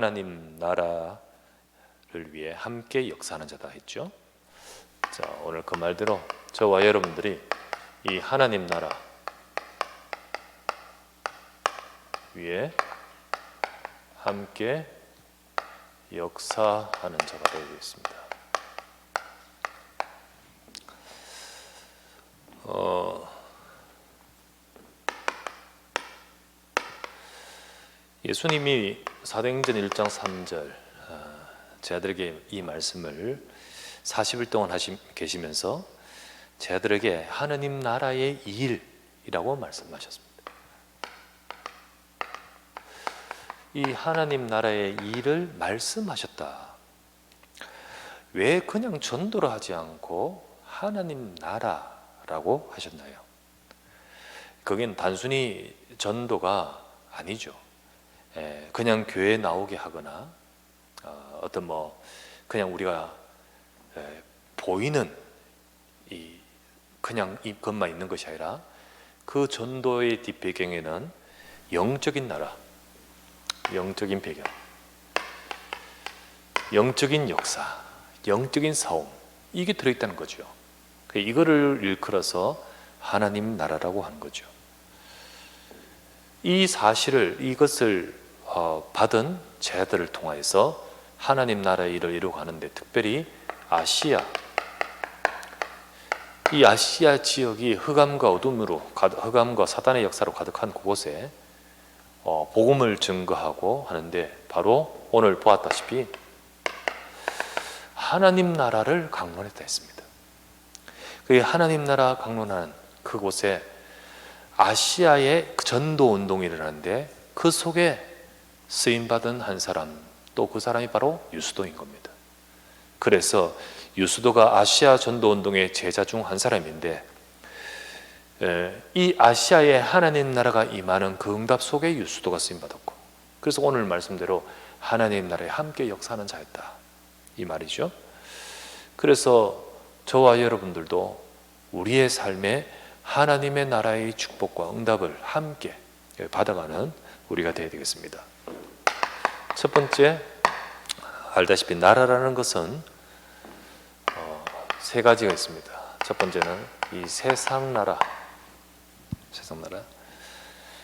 하나님 나라를 위해 함께 역사하는 자다 했죠. 자, 오늘 그 말대로 저와 여러분들이 이 하나님 나라 위에 함께 역사하는 자가 되겠습니다. 예수님이 사도행전 1장 3절 제 아들에게 이 말씀을 40일 동안 계시면서 제 아들에게 하느님 나라의 일이라고 말씀하셨습니다. 이 하나님 나라의 일을 말씀하셨다. 왜 그냥 전도를 하지 않고 하나님 나라라고 하셨나요? 그건 단순히 전도가 아니죠. 그냥 교회에 나오게 하거나 어떤 그냥 우리가 보이는 그냥 이것만 있는 것이 아니라 그 전도의 뒷배경에는 영적인 나라, 영적인 배경, 영적인 역사, 영적인 사움, 이게 들어있다는 거죠. 이거를 일컬어서 하나님 나라라고 하는 거죠. 이 사실을, 이것을 받은 제자들을 통하여서 하나님 나라의 일을 이루어가는데, 특별히 이 아시아 지역이 흑암과 어둠으로, 흑암과 사단의 역사로 가득한 그곳에 복음을 증거하고 하는데, 바로 오늘 보았다시피 하나님 나라를 강론했다 했습니다. 그 하나님 나라 강론하는 그곳에 아시아의 전도 운동이 일어나는데, 그 속에 쓰임받은 한 사람, 또 그 사람이 바로 유수도인 겁니다. 그래서 유수도가 아시아 전도 운동의 제자 중 한 사람인데, 이 아시아에 하나님 나라가 임하는 그 응답 속에 유수도가 쓰임받았고, 그래서 오늘 말씀대로 하나님 나라에 함께 역사하는 자였다, 이 말이죠. 그래서 저와 여러분들도 우리의 삶에 하나님의 나라의 축복과 응답을 함께 받아가는 우리가 되어야 되겠습니다. 첫 번째, 알다시피 나라라는 것은 세 가지가 있습니다. 첫 번째는 이 세상 나라.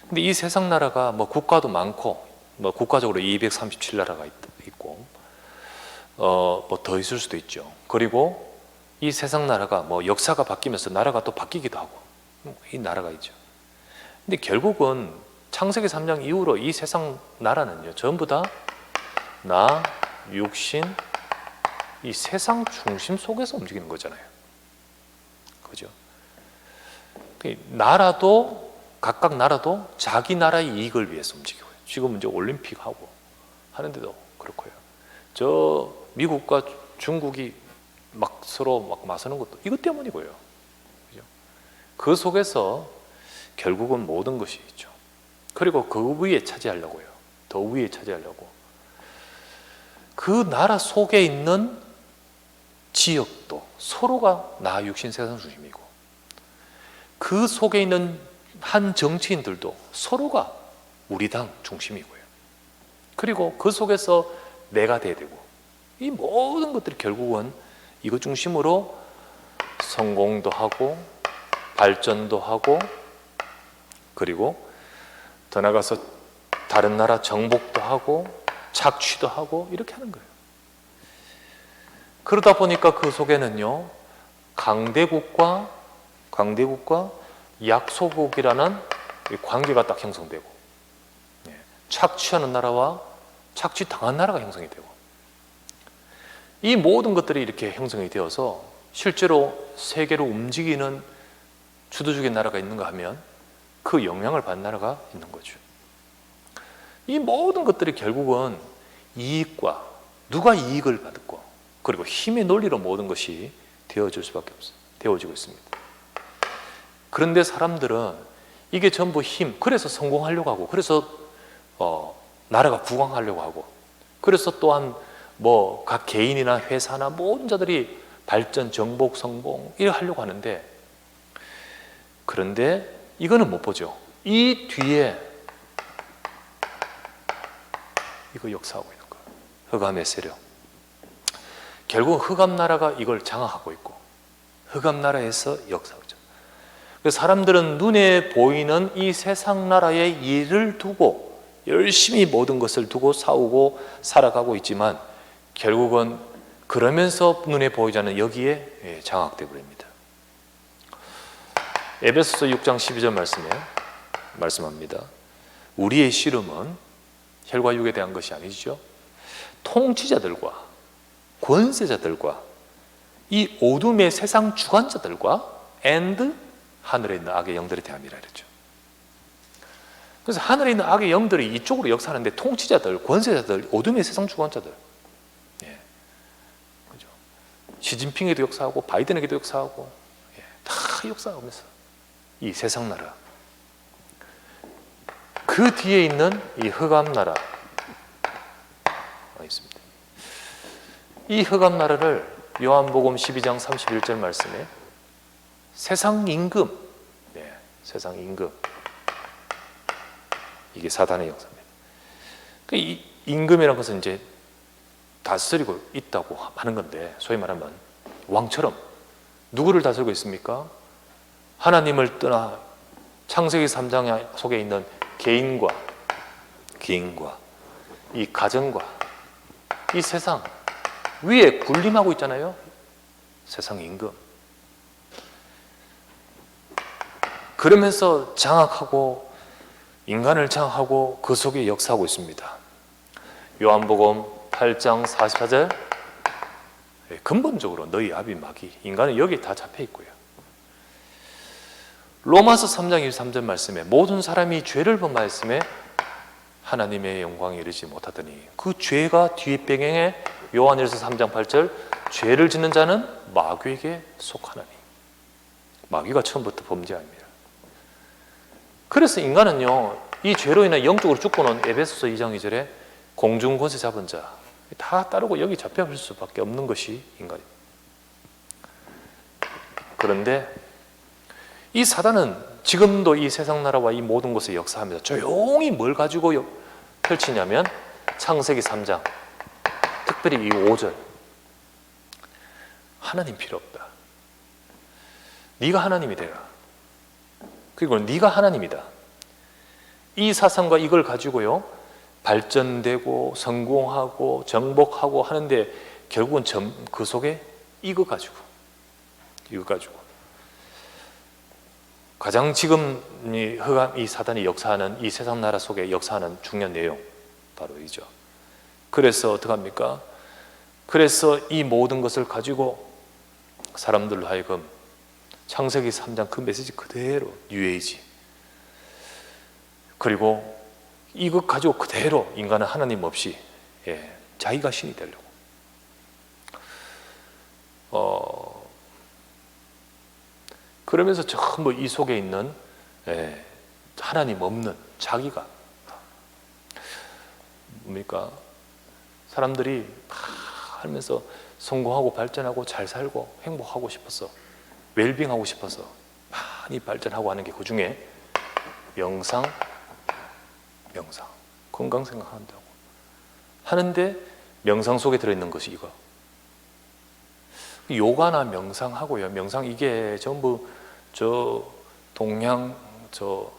근데 이 세상 나라가 국가도 많고, 국가적으로 237나라가 있고, 더 있을 수도 있죠. 그리고 이 세상 나라가 역사가 바뀌면서 나라가 또 바뀌기도 하고, 이 나라가 있죠. 근데 결국은 창세기 3장 이후로 이 세상 나라는요, 전부 다 나, 육신, 이 세상 중심 속에서 움직이는 거잖아요. 그죠? 각각 나라도 자기 나라의 이익을 위해서 움직이고요. 지금 이제 올림픽 하고 하는데도 그렇고요. 저 미국과 중국이 서로 맞서는 것도 이것 때문이고요. 그죠? 그 속에서 결국은 모든 것이 있죠. 그리고 그 위에 차지하려고요. 더 위에 차지하려고. 그 나라 속에 있는 지역도 서로가 나 육신 세상 중심이고, 그 속에 있는 한 정치인들도 서로가 우리 당 중심이고요. 그리고 그 속에서 내가 돼야 되고, 이 모든 것들이 결국은 이것 중심으로 성공도 하고 발전도 하고, 그리고 더 나가서 다른 나라 정복도 하고 착취도 하고 이렇게 하는 거예요. 그러다 보니까 그 속에는요, 강대국과 약소국이라는 관계가 딱 형성되고, 착취하는 나라와 착취당한 나라가 형성이 되고, 이 모든 것들이 이렇게 형성이 되어서 실제로 세계를 움직이는 주도적인 나라가 있는가 하면 그 영향을 받는 나라가 있는 거죠. 이 모든 것들이 결국은 이익과, 누가 이익을 받고, 그리고 힘의 논리로 모든 것이 되어질 수밖에 없어요. 되어지고 있습니다. 그런데 사람들은 이게 전부 힘, 그래서 성공하려고 하고, 그래서 나라가 부강하려고 하고, 그래서 또한 각 개인이나 회사나 모든 자들이 발전, 정복, 성공 이렇게 하려고 하는데, 그런데 이거는 못 보죠. 이 뒤에 이거 역사하고 있는 거예요. 흑암의 세력. 결국 흑암나라가 이걸 장악하고 있고 흑암나라에서 역사하죠. 그래서 사람들은 눈에 보이는 이 세상 나라의 일을 두고 열심히 모든 것을 두고 싸우고 살아가고 있지만 결국은 그러면서 눈에 보이지 않는 여기에 장악되어 버립니다. 에베소서 6장 12절 말씀에 말씀합니다. 우리의 씨름은 혈과 육에 대한 것이 아니죠. 통치자들과 권세자들과 이 어둠의 세상 주관자들과 and 하늘에 있는 악의 영들에 대함이라 그랬죠. 그래서 하늘에 있는 악의 영들이 이쪽으로 역사하는데 통치자들, 권세자들, 어둠의 세상 주관자들, 예, 그죠? 시진핑에도 역사하고 바이든에게도 역사하고, 예, 다 역사하면서 이 세상 나라, 그 뒤에 있는 이 흑암 나라 있습니다. 이 흑암 나라를 요한복음 12장 31절 말씀에 세상 임금, 네, 세상 임금, 이게 사단의 역사입니다. 이 임금이라는 것은 이제 다스리고 있다고 하는 건데, 소위 말하면 왕처럼 누구를 다스리고 있습니까? 하나님을 떠나 창세기 3장 속에 있는 개인과 이 가정과 이 세상 위에 군림하고 있잖아요. 세상 임금. 그러면서 장악하고 인간을 장악하고 그 속에 역사하고 있습니다. 요한복음 8장 44절, 근본적으로 너희 아비 마귀, 인간은 여기에 다 잡혀 있고요. 로마서 3장 23절 말씀에 모든 사람이 죄를 범하였음에 하나님의 영광에 이르지 못하더니 그 죄가 뒷배경에 요한일서 3장 8절 죄를 짓는 자는 마귀에게 속하나니, 마귀가 처음부터 범죄합니다. 그래서 인간은요, 이 죄로 인해 영적으로 죽고는 에베소서 2장 2절에 공중권세 잡은 자 다 따르고 여기 잡혀버릴 수밖에 없는 것이 인간입니다. 그런데 이 사단은 지금도 이 세상 나라와 이 모든 것을 역사하면서 조용히 뭘 가지고 펼치냐면 창세기 3장, 특별히 이 5절, 하나님 필요 없다. 네가 하나님이 되라. 그리고 네가 하나님이다. 이 사상과 이걸 가지고요, 발전되고 성공하고 정복하고 하는데 결국은 그 속에 이거 가지고 가장 지금 이 사단이 역사하는 이 세상 나라 속에 역사하는 중요한 내용 바로 이죠. 그래서 어떻게 합니까? 그래서 이 모든 것을 가지고 사람들로 하여금 창세기 3장 그 메시지 그대로 뉴에이지, 그리고 이것 가지고 그대로 인간은 하나님 없이 자기가 신이 되려고 그러면서 전부 이 속에 있는 하나님 없는 자기가 뭡니까? 사람들이 하면서 성공하고 발전하고 잘 살고 행복하고 싶어서, 웰빙하고 싶어서 많이 발전하고 하는 게 그 중에 명상, 건강 생각한다고 하는데 명상 속에 들어있는 것이 이거. 요가나 명상하고요. 명상 이게 전부 저 동양, 저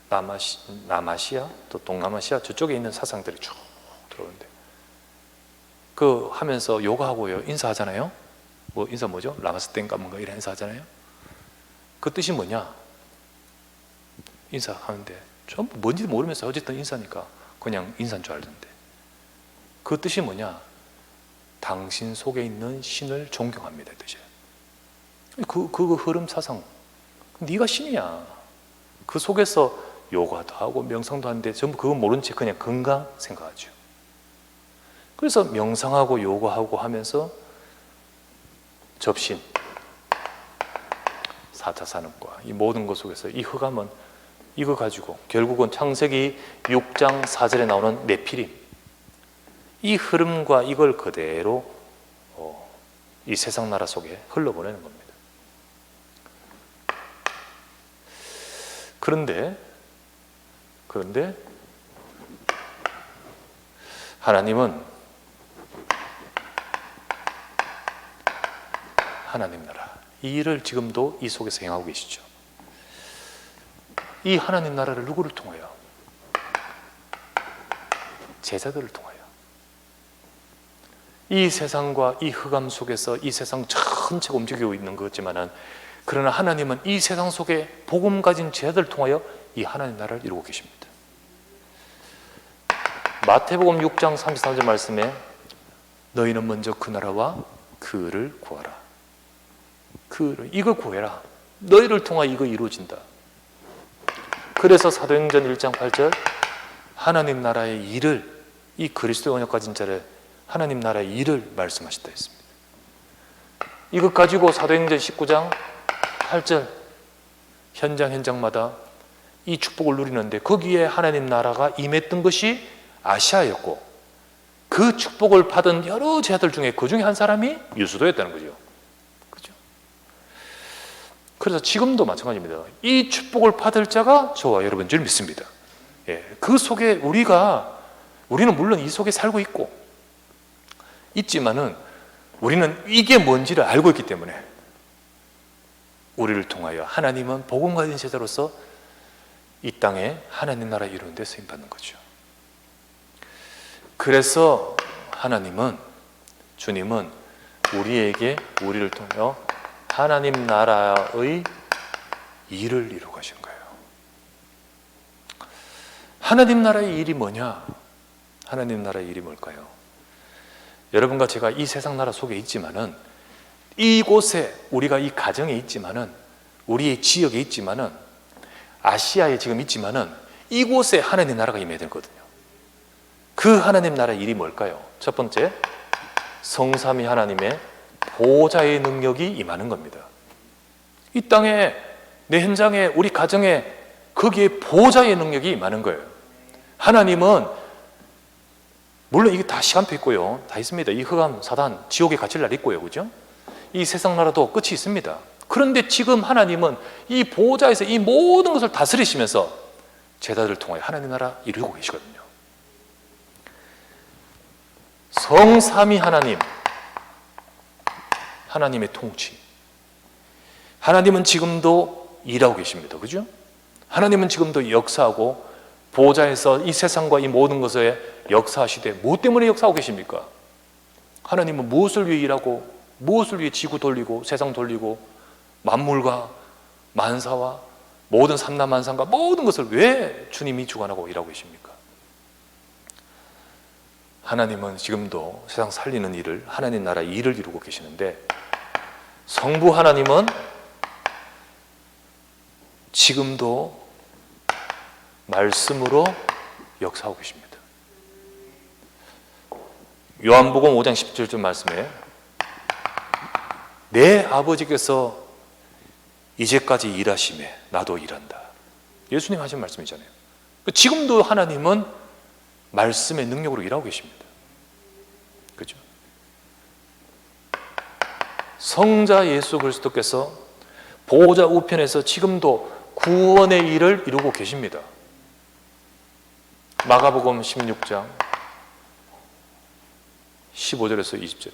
남아시아, 또 동남아시아 저쪽에 있는 사상들이 쭉 들어오는데 그 하면서 요가하고요 인사하잖아요. 뭐 인사 뭐죠? 라마스텐가 뭔가 이런 인사하잖아요. 그 뜻이 뭐냐? 인사하는데 전부 뭔지도 모르면서 어쨌든 인사니까 그냥 인사인 줄 알던데 그 뜻이 뭐냐? 당신 속에 있는 신을 존경합니다 뜻이에요. 그 흐름 사상, 네가 신이야. 그 속에서 요가도 하고 명상도 하는데 전부 그거 모른 채 그냥 건강 생각하죠. 그래서 명상하고 요가하고 하면서 접신, 4차 산업과 이 모든 것 속에서 이 흑암은 이거 가지고 결국은 창세기 6장 4절에 나오는 네피림, 이 흐름과 이걸 그대로 이 세상 나라 속에 흘러보내는 겁니다. 그런데 하나님은 하나님 나라, 이 일을 지금도 이 속에서 행하고 계시죠. 이 하나님 나라를 누구를 통하여? 제자들을 통하여. 이 세상과 이 흑암 속에서 이 세상 전체가 움직이고 있는 거지만은, 그러나 하나님은 이 세상 속에 복음 가진 제자들을 통하여 이 하나님 나라를 이루고 계십니다. 마태복음 6장 33절 말씀에 너희는 먼저 그 나라와 그를 구하라. 이걸 구해라. 너희를 통하여 이거 이루어진다. 그래서 사도행전 1장 8절 하나님 나라의 일을, 이 그리스도의 언약 가진 자를 하나님 나라의 일을 말씀하셨다 했습니다. 이것 가지고 사도행전 19장 8절 현장마다 이 축복을 누리는데, 거기에 하나님 나라가 임했던 것이 아시아였고, 그 축복을 받은 여러 제자들 중에 그 중에 한 사람이 유수도였다는 거죠. 그죠? 그래서 지금도 마찬가지입니다. 이 축복을 받을 자가 저와 여러분인 줄 믿습니다. 그 속에 우리는 물론 이 속에 살고 있지만은 우리는 이게 뭔지를 알고 있기 때문에 우리를 통하여 하나님은 복음 가진 제자로서 이 땅에 하나님 나라 이루는 데 쓰임받는 거죠. 그래서 주님은 우리를 통하여 하나님 나라의 일을 이루고 가신 거예요. 하나님 나라의 일이 뭐냐? 하나님 나라의 일이 뭘까요? 여러분과 제가 이 세상 나라 속에 있지만은, 이곳에 우리가 이 가정에 있지만은, 우리의 지역에 있지만은, 아시아에 지금 있지만은, 이곳에 하나님 나라가 임해야 되거든요. 그 하나님 나라의 일이 뭘까요? 첫 번째, 성삼위 하나님의 보호자의 능력이 임하는 겁니다. 이 땅에, 내 현장에, 우리 가정에, 거기에 보호자의 능력이 임하는 거예요. 하나님은 물론 이게 다 시간표 있고요, 다 있습니다. 이 흑암, 사단, 지옥에 갇힐 날 있고요, 그죠? 이 세상 나라도 끝이 있습니다. 그런데 지금 하나님은 이 보호자에서 이 모든 것을 다스리시면서 제자들을 통하여 하나님 나라 이루고 계시거든요. 성삼위 하나님의 통치. 하나님은 지금도 일하고 계십니다. 그죠? 하나님은 지금도 역사하고 보호자에서 이 세상과 이 모든 것에 역사하시되, 무엇 때문에 역사하고 계십니까? 하나님은 무엇을 위해 일하고, 무엇을 위해 지구 돌리고 세상 돌리고 만물과 만사와 모든 삼라만상과 모든 것을 왜 주님이 주관하고 일하고 계십니까? 하나님은 지금도 세상 살리는 일을, 하나님 나라의 일을 이루고 계시는데, 성부 하나님은 지금도 말씀으로 역사하고 계십니다. 요한복음 5장 17절 말씀에 내 아버지께서 이제까지 일하심에 나도 일한다. 예수님 하신 말씀이잖아요. 지금도 하나님은 말씀의 능력으로 일하고 계십니다. 그죠? 성자 예수 그리스도께서 보호자 우편에서 지금도 구원의 일을 이루고 계십니다. 마가복음 16장 15절에서 20절에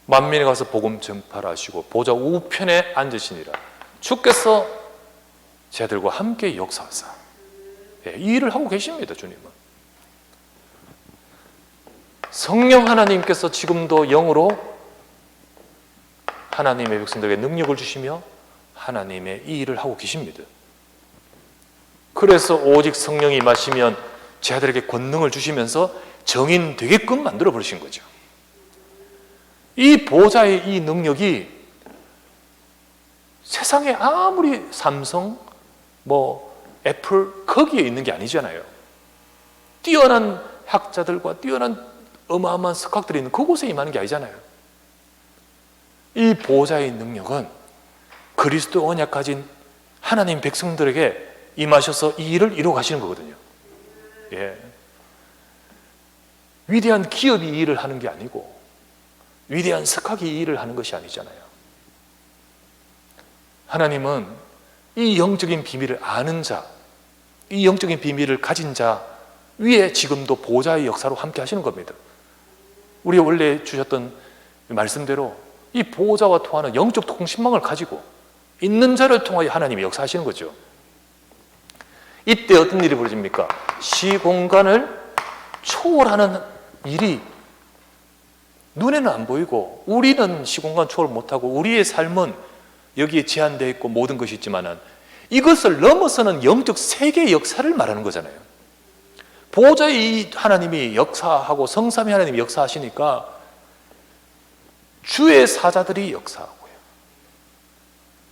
만민에 가서 복음 전파를 하시고 보호자 우편에 앉으시니라. 주께서 제들과 함께 역사하사. 이 일을 하고 계십니다. 주님은. 성령 하나님께서 지금도 영으로 하나님의 백성들에게 능력을 주시며 하나님의 이 일을 하고 계십니다. 그래서 오직 성령이 임하시면 제자들에게 권능을 주시면서 정인 되게끔 만들어 버리신 거죠. 이 보호자의 이 능력이 세상에 아무리 삼성, 애플 거기에 있는 게 아니잖아요. 뛰어난 학자들과 뛰어난 어마어마한 석학들이 있는 그곳에 임하는 게 아니잖아요. 이 보호자의 능력은 그리스도 언약 가진 하나님 백성들에게 임하셔서 이 일을 이루어 가시는 거거든요. 위대한 기업이 이 일을 하는 게 아니고 위대한 석학이 이 일을 하는 것이 아니잖아요. 하나님은 이 영적인 비밀을 아는 자, 이 영적인 비밀을 가진 자 위에 지금도 보호자의 역사로 함께 하시는 겁니다. 우리 원래 주셨던 말씀대로 이 보호자와 통하는 영적 통신망을 가지고 있는 자를 통하여 하나님이 역사하시는 거죠. 이때 어떤 일이 벌어집니까? 시공간을 초월하는 일이 눈에는 안 보이고, 우리는 시공간 초월 못하고 우리의 삶은 여기에 제한되어 있고 모든 것이 있지만은 이것을 넘어서는 영적 세계의 역사를 말하는 거잖아요. 보호자의 하나님이 역사하고 성삼위 하나님이 역사하시니까 주의 사자들이 역사하고요.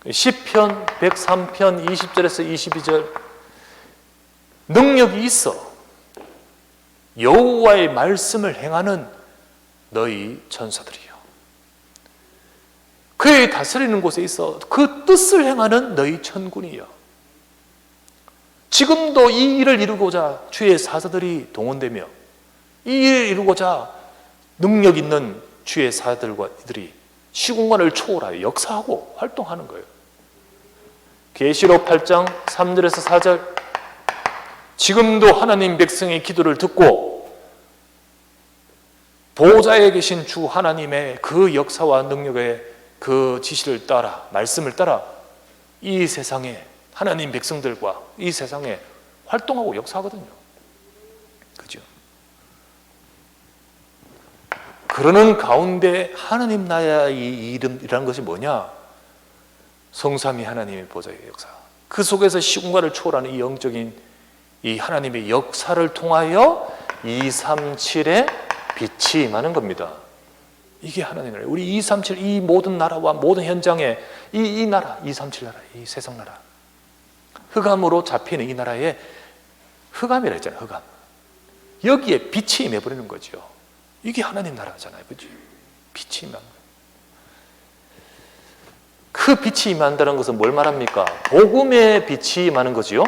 시편 103편 20절에서 22절, 능력이 있어 여호와의 말씀을 행하는 너희 천사들이요, 그의 다스리는 곳에 있어 그 뜻을 행하는 너희 천군이요. 지금도 이 일을 이루고자 주의 사자들이 동원되며 이 일을 이루고자 능력 있는 주의 사자들과 이들이 시공간을 초월하여 역사하고 활동하는 거예요. 계시록 8장 3절에서 4절, 지금도 하나님 백성의 기도를 듣고 보호자에 계신 주 하나님의 그 역사와 능력의 그 지시를 따라, 말씀을 따라 이 세상에 하나님 백성들과 이 세상에 활동하고 역사하거든요. 그죠? 그러는 가운데 하나님 나라의 이름이라는 것이 뭐냐? 성삼위 하나님의 보좌의 역사. 그 속에서 시공간을 초월하는 이 영적인 이 하나님의 역사를 통하여 237의 빛이 임하는 겁니다. 이게 하나님의 나라. 우리 237, 이 모든 나라와 모든 현장에 이 나라, 237 나라, 이 세상 나라, 흑암으로 잡히는 이 나라에, 흑암이라 했잖아요. 흑암. 여기에 빛이 임해버리는 거죠. 이게 하나님 나라잖아요. 그렇죠? 빛이 임하는 거예요. 그 빛이 임한다는 것은 뭘 말합니까? 복음의 빛이 임하는 거지요.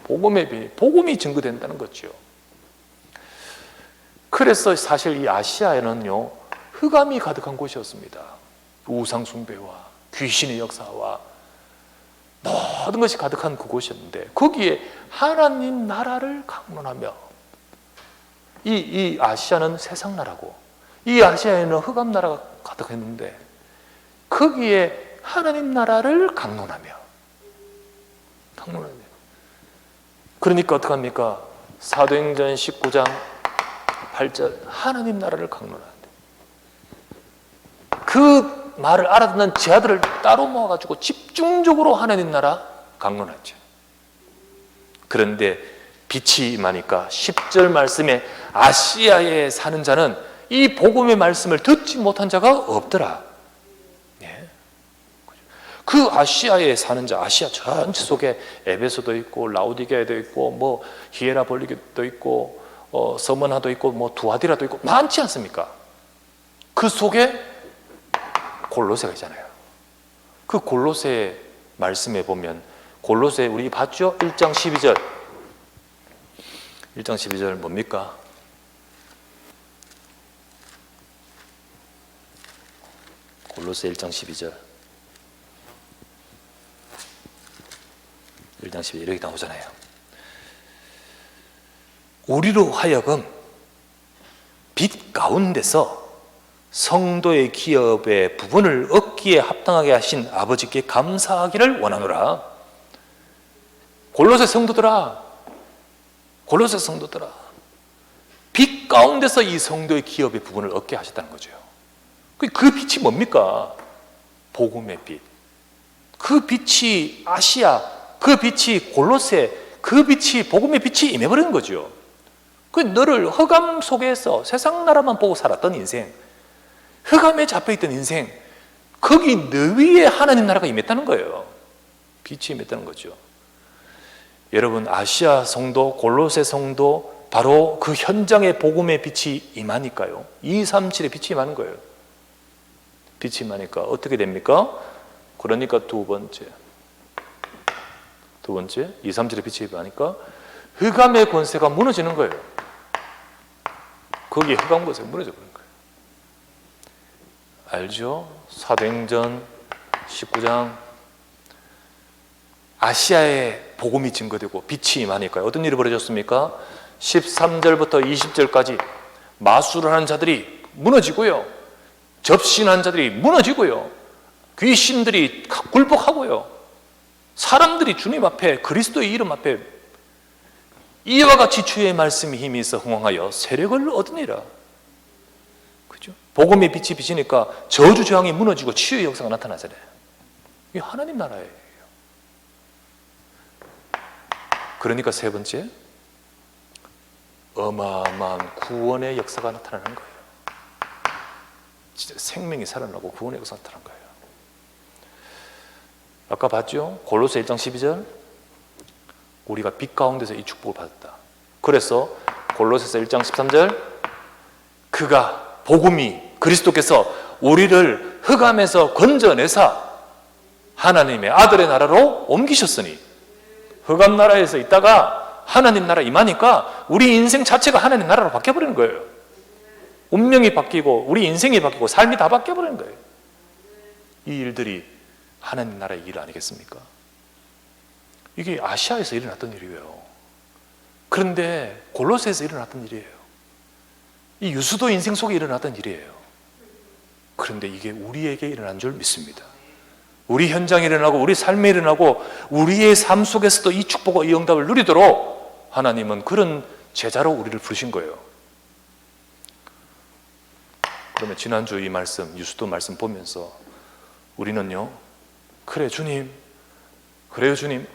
복음의 빛, 복음이 증거된다는 거죠. 그래서 사실 이 아시아에는요, 흑암이 가득한 곳이었습니다. 우상 숭배와 귀신의 역사와 모든 것이 가득한 그곳이었는데, 거기에 하나님 나라를 강론하며, 이 아시아는 세상 나라고 이 아시아에는 흑암 나라가 가득했는데 거기에 하나님 나라를 강론하며, 그러니까 어떡합니까? 사도행전 19장 8절, 하나님 나라를 강론하는데 그 말을 알아듣는 제자들을 따로 모아가지고 집중적으로 하나님 나라 강론하죠. 그런데 빛이 임하니까 10절 말씀에 아시아에 사는 자는 이 복음의 말씀을 듣지 못한 자가 없더라. 예. 그 아시아에 사는 자, 아시아 전체 속에 에베소도 있고 라우디게아도 있고 뭐 히에라볼리도 있고 서머나도 있고 뭐 두아디라도 있고 많지 않습니까? 그 속에 골로새가 있잖아요. 그 골로새 말씀에 보면, 골로새 우리 봤죠? 1장 12절. 1장 12절 뭡니까? 골로새 1장 12절. 1장 12절 이렇게 나오잖아요. 우리로 하여금 빛 가운데서 성도의 기업의 부분을 얻기에 합당하게 하신 아버지께 감사하기를 원하노라. 골로새 성도들아, 골로새 성도들아, 빛 가운데서 이 성도의 기업의 부분을 얻게 하셨다는 거죠. 그 빛이 뭡니까? 복음의 빛. 그 빛이 아시아, 그 빛이 골로새, 그 빛이 복음의 빛이 임해버리는 거죠. 그 너를 흑암 속에서 세상 나라만 보고 살았던 인생, 흑암에 잡혀있던 인생, 거기 너 위에 하나님 나라가 임했다는 거예요. 빛이 임했다는 거죠. 여러분, 아시아 성도, 골로새 성도, 바로 그 현장에 복음의 빛이 임하니까요. 237의 빛이 임하는 거예요. 빛이 임하니까 어떻게 됩니까? 그러니까 두 번째 237의 빛이 임하니까 흑암의 권세가 무너지는 거예요. 거기에 흑암 권세가 무너져 버린 거예요. 알죠? 사도행전 19장, 아시아에 복음이 증거되고 빛이 임하니까 어떤 일이 벌어졌습니까? 13절부터 20절까지 마술을 하는 자들이 무너지고요, 접신한 자들이 무너지고요, 귀신들이 굴복하고요, 사람들이 주님 앞에, 그리스도의 이름 앞에 이와 같이 주의 말씀이 힘이 있어 흥황하여 세력을 얻으니라. 그죠? 복음의 빛이 비치니까 저주저항이 무너지고 치유의 역사가 나타나잖아요. 이게 하나님 나라예요. 그러니까 세 번째, 어마어마한 구원의 역사가 나타나는 거예요. 진짜 생명이 살아나고 구원의 역사가 나타난 거예요. 아까 봤죠? 골로새 1장 12절, 우리가 빛 가운데서 이 축복을 받았다. 그래서 골로새서 1장 13절, 그가, 복음이, 그리스도께서 우리를 흑암에서 건져내사 하나님의 아들의 나라로 옮기셨으니, 흑암 나라에서 있다가 하나님 나라 임하니까 우리 인생 자체가 하나님 나라로 바뀌어버리는 거예요. 운명이 바뀌고 우리 인생이 바뀌고 삶이 다 바뀌어버리는 거예요. 이 일들이 하나님 나라의 일 아니겠습니까? 이게 아시아에서 일어났던 일이에요. 그런데 골로새에서 일어났던 일이에요. 이 유수도 인생 속에 일어났던 일이에요. 그런데 이게 우리에게 일어난 줄 믿습니다. 우리 현장에 일어나고 우리 삶에 일어나고 우리의 삶 속에서도 이 축복과 이 응답을 누리도록 하나님은 그런 제자로 우리를 부르신 거예요. 그러면 지난주 이 말씀, 유수도 말씀 보면서 우리는요, 그래 주님, 그래요 주님,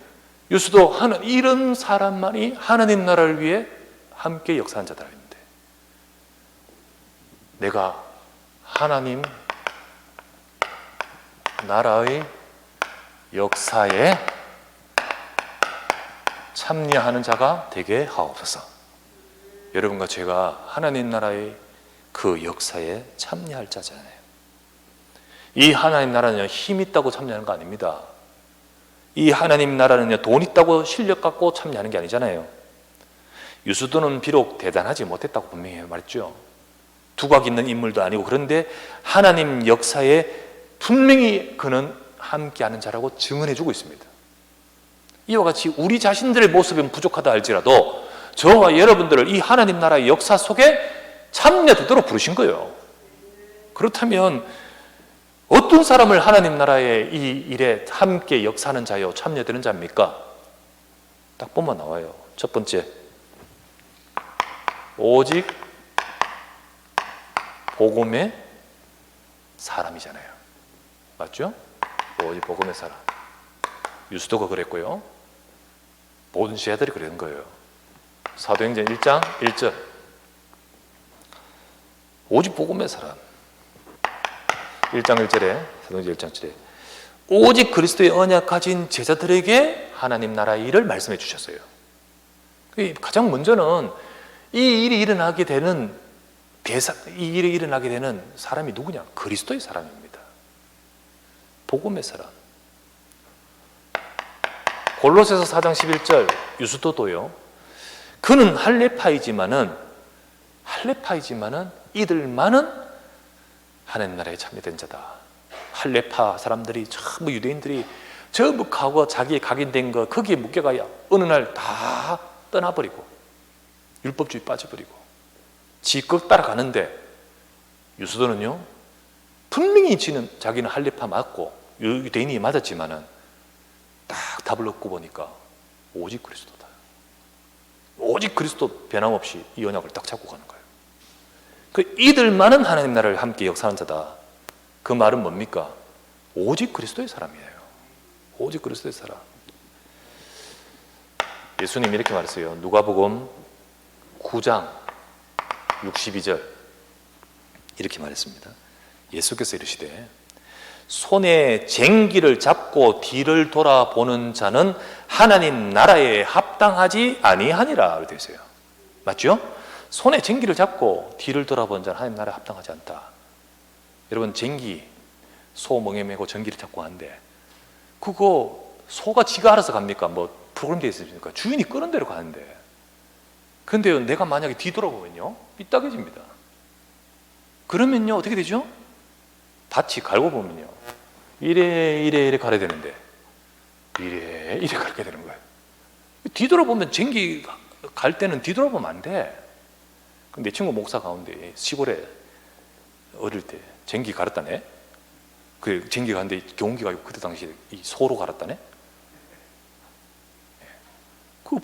유수도 하는 이런 사람만이 하나님 나라를 위해 함께 역사한 자다 했는데, 내가 하나님 나라의 역사에 참여하는 자가 되게 하옵소서. 여러분과 제가 하나님 나라의 그 역사에 참여할 자잖아요. 이 하나님 나라는요, 힘 있다고 참여하는 거 아닙니다. 이 하나님 나라는요, 돈 있다고 실력 갖고 참여하는 게 아니잖아요. 유수도는 비록 대단하지 못했다고 분명히 말했죠. 두각 있는 인물도 아니고, 그런데 하나님 역사에 분명히 그는 함께하는 자라고 증언해주고 있습니다. 이와 같이 우리 자신들의 모습은 부족하다 할지라도 저와 여러분들을 이 하나님 나라의 역사 속에 참여되도록 부르신 거예요. 그렇다면 어떤 사람을 하나님 나라의 이 일에 함께 역사하는 자요, 참여되는 자입니까? 딱 보면 나와요. 첫 번째, 오직 복음의 사람이잖아요. 맞죠? 오직 복음의 사람. 유수도가 그랬고요, 모든 제자들이 그런 거예요. 사도행전 1장 1절, 오직 복음의 사람. 1장 1절에, 사도행전 1장 1절에 오직 그리스도의 언약 가진 제자들에게 하나님 나라의 일을 말씀해 주셨어요. 가장 먼저는 이 일이 일어나게 되는 이 일이 일어나게 되는 사람이 누구냐? 그리스도의 사람입니다. 복음의 사람. 골로새서 4장 11절, 유수도도요, 그는 할례파이지만은 이들만은 하나님 나라에 참여된 자다. 할례파 사람들이 전부 유대인들이 전부 과거 자기의 각인된 거 거기에 묶여가야 어느 날 다 떠나버리고 율법주의 빠져버리고 지껏 따라가는데, 유수도는요, 분명히 자기는 할례파 맞고 유대인이 맞았지만은 딱 답을 얻고 보니까 오직 그리스도다. 오직 그리스도 변함없이 이 언약을 딱 잡고 가는 거예요. 그 이들만은 하나님 나라를 함께 역사하는 자다. 그 말은 뭡니까? 오직 그리스도의 사람이에요. 오직 그리스도의 사람. 예수님이 이렇게 말했어요. 누가복음 9장 62절 이렇게 말했습니다. 예수께서 이르시되 손에 쟁기를 잡고 뒤를 돌아보는 자는 하나님 나라에 합당하지 아니하니라 이렇게 되어 있어요. 맞죠? 손에 쟁기를 잡고 뒤를 돌아보는 자는 하나님 나라에 합당하지 않다. 여러분, 쟁기, 소 멍에 메고 전기를 잡고 하는데 그거 소가 지가 알아서 갑니까? 뭐 프로그램 되어 있습니까? 주인이 끄는 대로 가는데, 근데 내가 만약에 뒤돌아보면요, 삐딱해집니다. 그러면요 어떻게 되죠? 밭이 갈고 보면요 이래 가야 되는데 이래 가게 되는 거예요. 뒤돌아보면, 쟁기 갈 때는 뒤돌아보면 안 돼. 내 친구 목사 가운데 시골에 어릴 때 전기 갈았다네. 그 전기 가는데 경운기가 아니고 그때 당시에 이 소로 갈았다네. 그거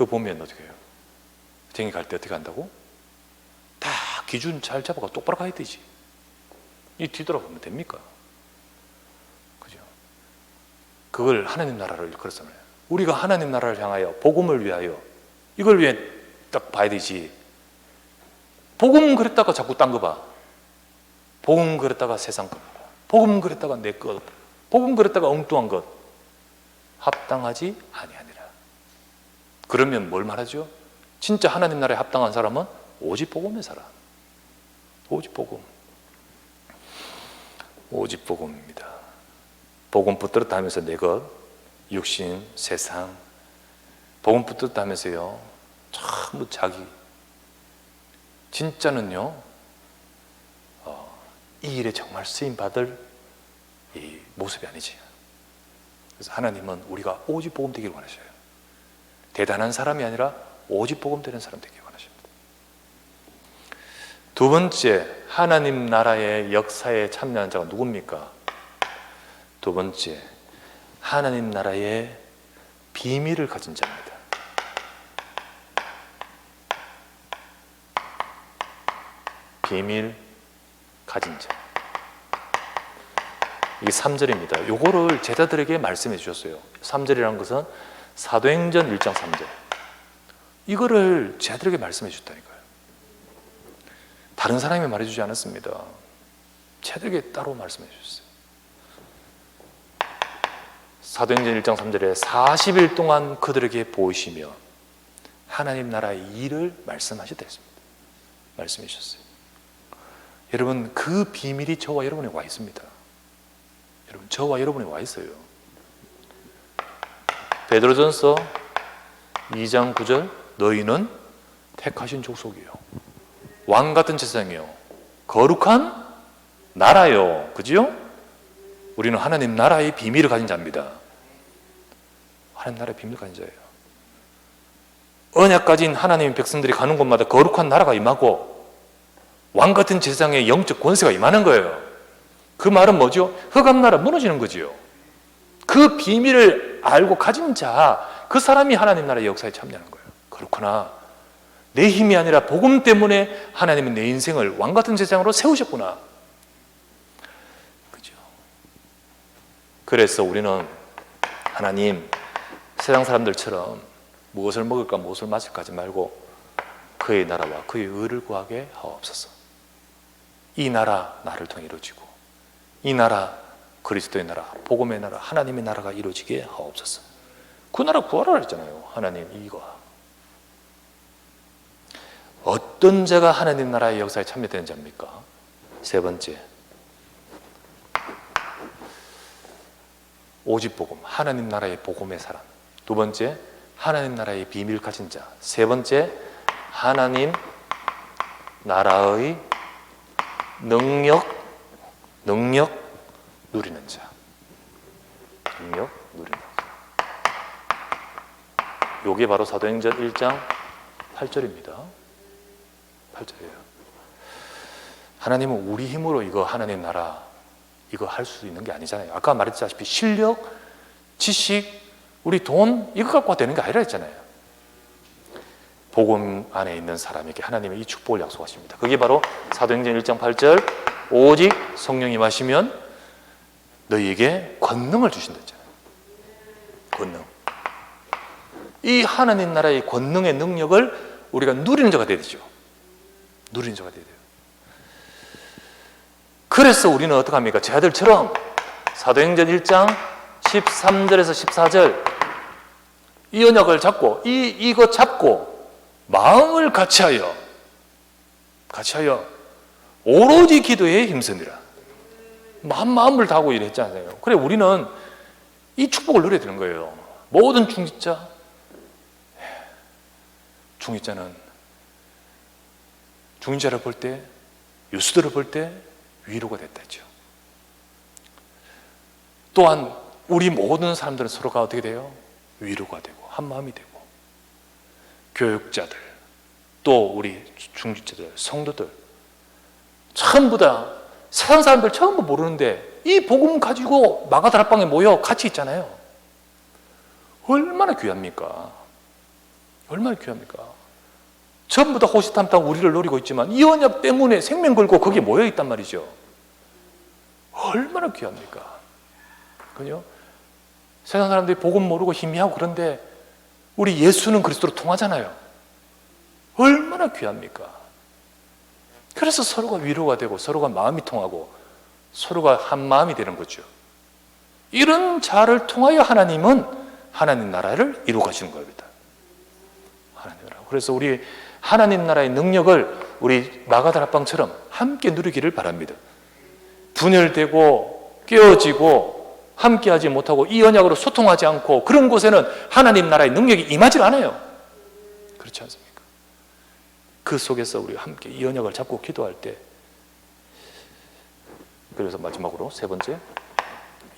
보면 어떻게 해요? 전기 갈 때 어떻게 한다고? 다 기준 잘 잡아가 똑바로 가야 되지. 이 뒤돌아보면 됩니까? 그죠? 그걸 하나님 나라를 그렇잖아요. 우리가 하나님 나라를 향하여 복음을 위하여 이걸 위해 딱 봐야 되지. 복음 그랬다가 자꾸 딴 거 봐. 복음 그랬다가 세상 것, 복음 그랬다가 내 것, 복음 그랬다가 엉뚱한 것, 합당하지 아니하니라. 그러면 뭘 말하죠? 진짜 하나님 나라에 합당한 사람은 오직 복음의 사람. 오직 복음. 오직 복음입니다. 복음 붙들었다 하면서 내 것, 육신, 세상. 복음 붙들었다 하면서요, 전부 자기. 진짜는요, 이 일에 정말 쓰임받을 이 모습이 아니지. 그래서 하나님은 우리가 오직 복음 되기를 원하셔요. 대단한 사람이 아니라 오직 복음 되는 사람 되기를 원하십니다. 두 번째, 하나님 나라의 역사에 참여한 자가 누굽니까? 두 번째, 하나님 나라의 비밀을 가진 자입니다. 비밀 가진 자. 이게 3절입니다. 요거를 제자들에게 말씀해 주셨어요. 3절이라는 것은 사도행전 1장 3절. 이거를 제자들에게 말씀해 주셨다니까요. 다른 사람이 말해주지 않았습니다. 제자들에게 따로 말씀해 주셨어요. 사도행전 1장 3절에 40일 동안 그들에게 보이시며 하나님 나라의 일을 말씀하셨다 했습니다. 말씀해 주셨어요. 여러분, 그 비밀이 저와 여러분에 와 있습니다. 여러분, 저와 여러분에 와 있어요. 베드로전서 2장 9절, 너희는 택하신 족속이요, 왕 같은 제사장이요, 거룩한 나라요. 그지요? 우리는 하나님 나라의 비밀을 가진 자입니다. 하나님 나라의 비밀을 가진 자예요. 언약 가진 하나님의 백성들이 가는 곳마다 거룩한 나라가 임하고 왕 같은 제사장의 영적 권세가 임하는 거예요. 그 말은 뭐죠? 흑암나라 무너지는 거지요. 그 비밀을 알고 가진 자, 그 사람이 하나님 나라의 역사에 참여하는 거예요. 그렇구나. 내 힘이 아니라 복음 때문에 하나님은 내 인생을 왕 같은 제사장으로 세우셨구나. 그죠? 그래서 우리는 하나님, 세상 사람들처럼 무엇을 먹을까 무엇을 마실까 하지 말고 그의 나라와 그의 의를 구하게 하옵소서. 이 나라 나를 통해 이루어지고 이 나라 그리스도의 나라, 복음의 나라, 하나님의 나라가 이루어지게 하옵소서. 그 나라 구하라 했잖아요. 하나님 이거. 어떤 자가 하나님 나라의 역사에 참여되는 자입니까? 세 번째, 오직 복음, 하나님 나라의 복음의 사람. 두 번째, 하나님 나라의 비밀 가진 자. 세 번째, 하나님 나라의 능력 누리는 자. 능력 누리는 자. 요게 바로 사도행전 1장 8절입니다. 8절이에요. 하나님은 우리 힘으로 이거 하나님 나라 이거 할 수 있는 게 아니잖아요. 아까 말했다시피 실력, 지식, 우리 돈 이거 갖고 되는 게 아니라 했잖아요. 복음 안에 있는 사람에게 하나님의 이 축복을 약속하십니다. 그게 바로 사도행전 1장 8절, 오직 성령이 임하시면 너희에게 권능을 주신다 했잖아요. 권능. 이 하나님 나라의 권능의 능력을 우리가 누리는 자가 돼야 되죠. 누리는 자가 돼야 돼요. 그래서 우리는 어떻게 합니까? 제 아들처럼 사도행전 1장 13절에서 14절 이 언약을 잡고 이거 잡고 마음을 같이하여 오로지 기도에 힘쓰니라. 마음을 다하고 일했잖아요. 그래 우리는 이 축복을 누려야 되는 거예요. 모든 중직자는 중직자를 볼 때, 유수들을 볼 때 위로가 됐다죠. 또한 우리 모든 사람들은 서로가 어떻게 돼요? 위로가 되고 한 마음이 되고, 교육자들, 또 우리 중직자들, 성도들, 전부 다 세상 사람들 전부 모르는데 이 복음 가지고 마가다락방에 모여 같이 있잖아요. 얼마나 귀합니까? 얼마나 귀합니까? 전부 다 호시탐탐 우리를 노리고 있지만 이 언약 때문에 생명 걸고 거기에 모여 있단 말이죠. 얼마나 귀합니까? 그죠? 세상 사람들이 복음 모르고 희미하고 그런데 우리 예수는 그리스도로 통하잖아요. 얼마나 귀합니까? 그래서 서로가 위로가 되고 서로가 마음이 통하고 서로가 한 마음이 되는 거죠. 이런 자를 통하여 하나님은 하나님 나라를 이루어 가시는 겁니다. 하나님 나라. 그래서 우리 하나님 나라의 능력을 우리 마가다락방처럼 함께 누리기를 바랍니다. 분열되고 깨어지고 함께하지 못하고 이 언약으로 소통하지 않고 그런 곳에는 하나님 나라의 능력이 임하지 않아요. 그렇지 않습니까? 그 속에서 우리 함께 이 언약을 잡고 기도할 때, 그래서 마지막으로 세 번째,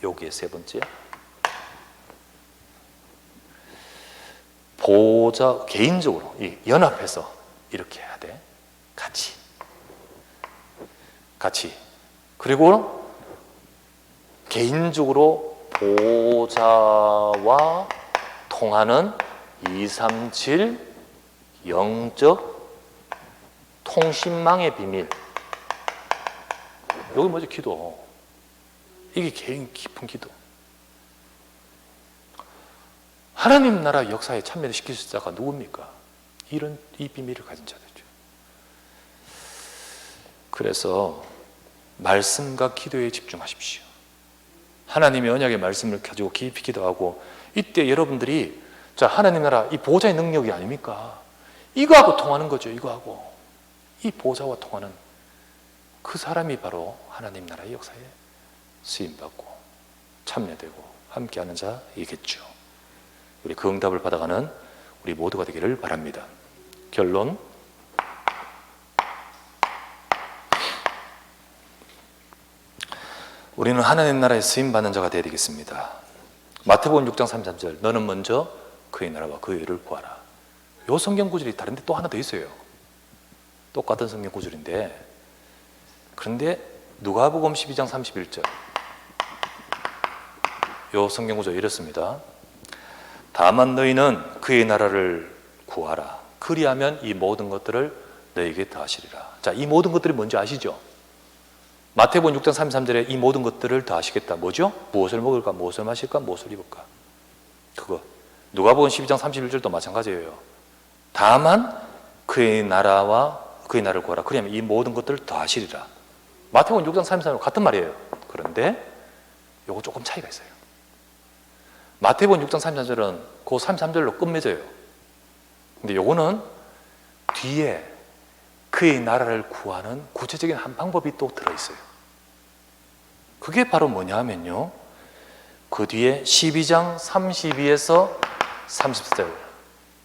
여기에 세 번째, 보호자 개인적으로 연합해서 이렇게 해야 돼. 같이. 그리고 개인적으로 보호자와 통하는 237 영적 통신망의 비밀. 여기 뭐죠? 기도. 이게 개인 깊은 기도. 하나님 나라 역사에 참여를 시킬 자가 누굽니까? 이 비밀을 가진 자들이죠. 그래서 말씀과 기도에 집중하십시오. 하나님의 언약의 말씀을 가지고 깊이 기도하고, 이때 여러분들이 자, 하나님 나라 이 보호자의 능력이 아닙니까? 이거하고 통하는 거죠. 이거하고 이 보호자와 통하는 그 사람이 바로 하나님 나라의 역사에 쓰임받고 참여되고 함께하는 자이겠죠. 우리 그 응답을 받아가는 우리 모두가 되기를 바랍니다. 결론, 우리는 하나님 나라에 쓰임받는 자가 되어야 되겠습니다. 마태복음 6장 33절, 너는 먼저 그의 나라와 그의 의를 구하라. 이 성경 구절이 다른데 또 하나 더 있어요. 똑같은 성경 구절인데, 그런데 누가복음 12장 31절, 이 성경 구절 이렇습니다. 다만 너희는 그의 나라를 구하라. 그리하면 이 모든 것들을 너희에게 더하시리라. 자, 이 모든 것들이 뭔지 아시죠? 마태복음 6장 33절에 이 모든 것들을 더하시겠다. 뭐죠? 무엇을 먹을까? 무엇을 마실까? 무엇을 입을까? 그거. 누가복음 12장 31절도 마찬가지예요. 다만 그의 나라와 그의 나라를 구하라. 그러면 이 모든 것들을 더하시리라. 마태복음 6장 33절 같은 말이에요. 그런데 요거 조금 차이가 있어요. 마태복음 6장 33절은 그 33절로 끝맺어요. 근데 요거는 뒤에 그의 나라를 구하는 구체적인 한 방법이 또 들어있어요. 그게 바로 뭐냐 하면요, 그 뒤에 12장 32에서 34절,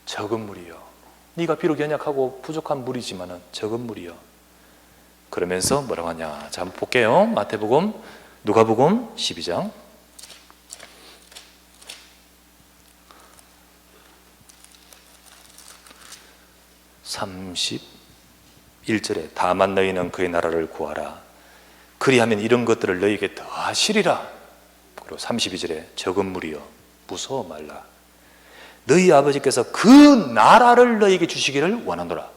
적은 무리여, 네가 비록 연약하고 부족한 무리지만은 적은 무리여, 그러면서 뭐라고 하냐. 자, 한번 볼게요. 마태복음, 누가복음 12장 31절에 다만 너희는 그의 나라를 구하라. 그리하면 이런 것들을 너희에게 더하시리라. 그리고 32절에 적은 무리여 무서워 말라. 너희 아버지께서 그 나라를 너희에게 주시기를 원하노라.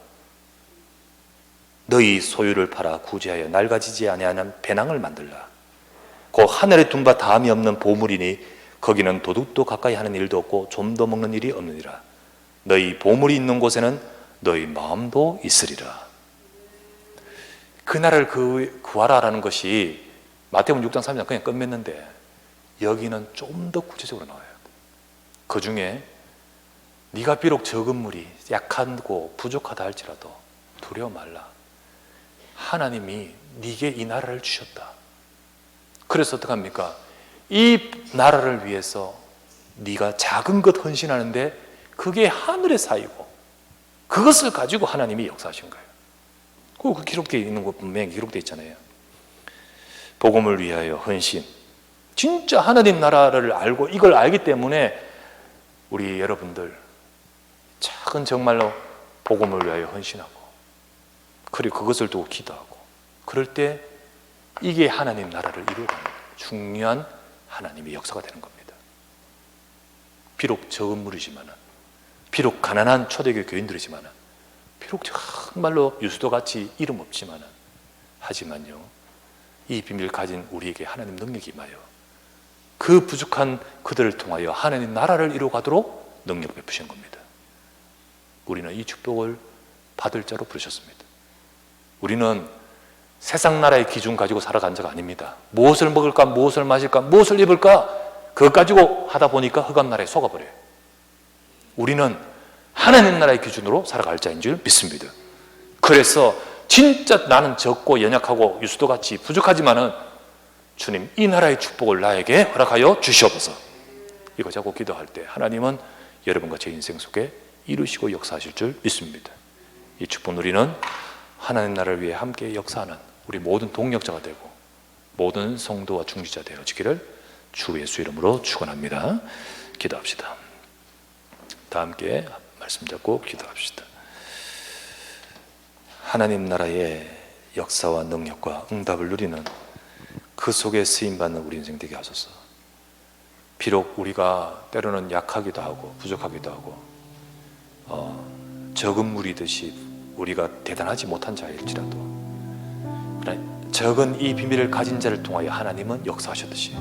너희 소유를 팔아 구제하여 낡아지지 아니하는 배낭을 만들라. 그 하늘에 둔 바 다함이 없는 보물이니 거기는 도둑도 가까이 하는 일도 없고 좀도 먹는 일이 없느니라. 너희 보물이 있는 곳에는 너희 마음도 있으리라. 그 나라를 구하라라는 것이 마태복음 6장 3장 그냥 끝맺는데, 여기는 좀 더 구체적으로 나와요. 그 중에 네가 비록 적은 무리, 약하고 부족하다 할지라도 두려워 말라. 하나님이 네게 이 나라를 주셨다. 그래서 어떡합니까? 이 나라를 위해서 네가 작은 것 헌신하는데 그게 하늘에 쌓이고 그것을 가지고 하나님이 역사하신 거예요. 그 기록되어 있는 것 분명히 기록되어 있잖아요. 복음을 위하여 헌신. 진짜 하나님 나라를 알고 이걸 알기 때문에 우리 여러분들 작은 정말로 복음을 위하여 헌신하고, 그리고 그것을 두고 기도하고, 그럴 때 이게 하나님 나라를 이루어가는 중요한 하나님의 역사가 되는 겁니다. 비록 적은 무리지만은, 비록 가난한 초대교회 교인들이지만은, 비록 정말로 유수도같이 이름 없지만은, 하지만요, 이 비밀을 가진 우리에게 하나님 능력이 임하여 그 부족한 그들을 통하여 하나님 나라를 이루어가도록 능력 베푸신 겁니다. 우리는 이 축복을 받을 자로 부르셨습니다. 우리는 세상 나라의 기준 가지고 살아간 자가 아닙니다. 무엇을 먹을까, 무엇을 마실까, 무엇을 입을까, 그것 가지고 하다 보니까 흑암 나라에 속아버려요. 우리는 하나님 나라의 기준으로 살아갈 자인 줄 믿습니다. 그래서 진짜 나는 적고 연약하고 유수도같이 부족하지만은 주님, 이 나라의 축복을 나에게 허락하여 주시옵소서. 이거 자꾸 기도할 때 하나님은 여러분과 제 인생 속에 이루시고 역사하실 줄 믿습니다. 이 축복 누리는 하나님 나라를 위해 함께 역사하는 우리 모든 동력자가 되고 모든 성도와 중지자 되어지기를 주 예수 이름으로 축원합니다. 기도합시다. 다 함께 말씀 잡고 기도합시다. 하나님 나라의 역사와 능력과 응답을 누리는 그 속에 쓰임받는 우리 인생 되게 하소서. 비록 우리가 때로는 약하기도 하고 부족하기도 하고 적은 무리듯이 우리가 대단하지 못한 자일지라도, 적은 이 비밀을 가진 자를 통하여 하나님은 역사하셨듯이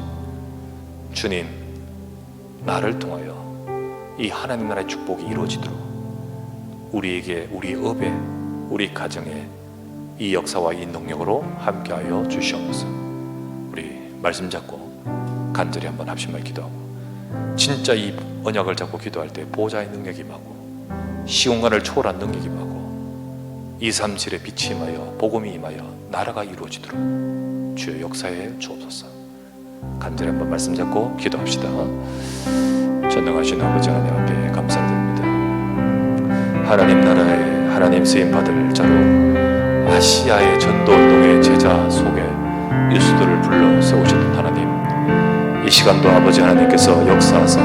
주님, 나를 통하여 이 하나님 나라의 축복이 이루어지도록 우리에게, 우리 업에, 우리 가정에 이 역사와 이 능력으로 함께하여 주시옵소서. 우리 말씀 잡고 간절히 한번 합심하여 기도하고, 진짜 이 언약을 잡고 기도할 때 보좌의 능력이 임하고 시공간을 초월한 능력이 임하고 237의 빛이 임하여 복음이 임하여 나라가 이루어지도록 주여 역사해 주옵소서. 간절히 한번 말씀 잡고 기도합시다. 전능하신 아버지 하나님 앞에 감사드립니다. 하나님 나라에 하나님 쓰임받을 자로 아시아의 전도운동의 제자 속에 유수도를 불러 세우셨던 하나님, 이 시간도 아버지 하나님께서 역사하사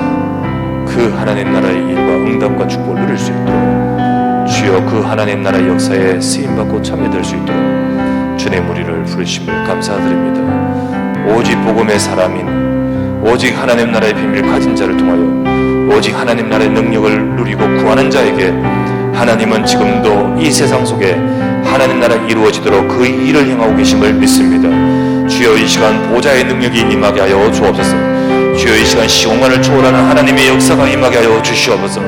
그 하나님 나라의 일과 응답과 축복을 누릴 수 있도록 주여 그 하나님 나라의 역사에 쓰임받고 참여될 수 있도록 주님 우리를 부르심을 감사드립니다. 오직 복음의 사람인, 오직 하나님 나라의 비밀을 가진 자를 통하여 오직 하나님 나라의 능력을 누리고 구하는 자에게 하나님은 지금도 이 세상 속에 하나님 나라가 이루어지도록 그 일을 행하고 계심을 믿습니다. 주여 이 시간 보좌의 능력이 임하게 하여 주옵소서. 주여 이 시간 시공간을 초월하는 하나님의 역사가 임하게 하여 주시옵소서.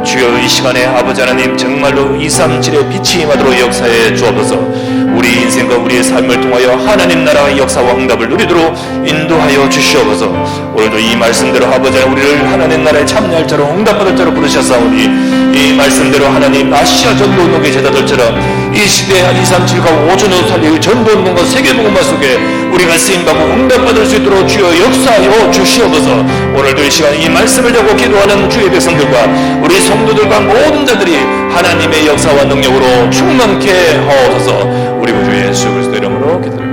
주여 이 시간에 아버지 하나님 정말로 237의 빛이 임하도록 역사해 주옵소서. 우리 인생과 우리의 삶을 통하여 하나님 나라의 역사와 응답을 누리도록 인도하여 주시옵소서. 오늘도 이 말씀대로 아버지 하나님 우리를 하나님 나라에 참여할 자로 응답받을 자로 부르셨사오니 이 말씀대로 하나님 아시아 전도운동의 제자들처럼 이 시대에 237과 5천여 살리의 전도운동과 세계복음화 속에 우리가 쓰임받고 응답받을 수 있도록 주여 역사하여 주시옵소서. 오늘도 이 시간 이 말씀을 잡고 기도하는 주의 백성들과 우리 성도들과 모든 자들이 하나님의 역사와 능력으로 충만케 하옵소서. 우리 구주 예수 그리스도 이름으로 기도합니다.